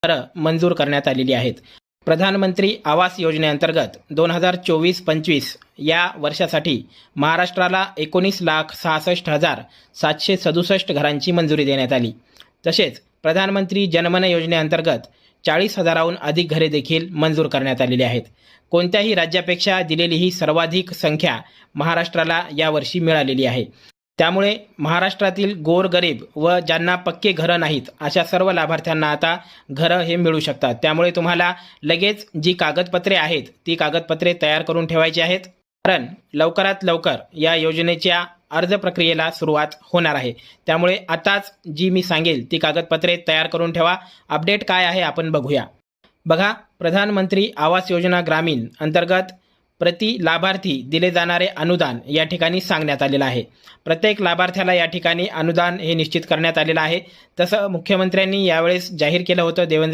घरं मंजूर करण्यात आलेली आहेत। प्रधानमंत्री आवास योजनेअंतर्गत 2024-25 या वर्षासाठी महाराष्ट्राला 19,66,767 घरांची मंजुरी देण्यात आली। तसेच प्रधानमंत्री जनमन योजनेअंतर्गत 40,000हून अधिक घरे देखील मंजूर करण्यात आलेली आहेत। कोणत्याही राज्यापेक्षा दिलेली ही सर्वाधिक संख्या महाराष्ट्राला यावर्षी मिळालेली आहे। त्यामुळे महाराष्ट्रातील गोरगरीब व ज्यांना पक्के घरं नाहीत अशा सर्व लाभार्थ्यांना आता घरं हे मिळू शकतात। त्यामुळे तुम्हाला लगेच जी कागदपत्रे आहेत ती कागदपत्रे तयार करून ठेवायची आहेत, कारण लवकरात लवकर या योजनेच्या अर्ज प्रक्रियेला सुरुवात होणार आहे। त्यामुळे आताच जी मी सांगेल ती कागदपत्रे तयार करून ठेवा। अपडेट काय आहे आपण बघूया। बघा, प्रधानमंत्री आवास योजना ग्रामीण अंतर्गत प्रति लाभार्थी दिले जाणारे अनुदान या ठिकाणी सांगण्यात आलेलं आहे। प्रत्येक लाभार्थ्याला या ठिकाणी अनुदान हे निश्चित करण्यात आलेलं आहे। तसं मुख्यमंत्र्यांनी यावेळेस जाहीर केलं होतं, देवेंद्र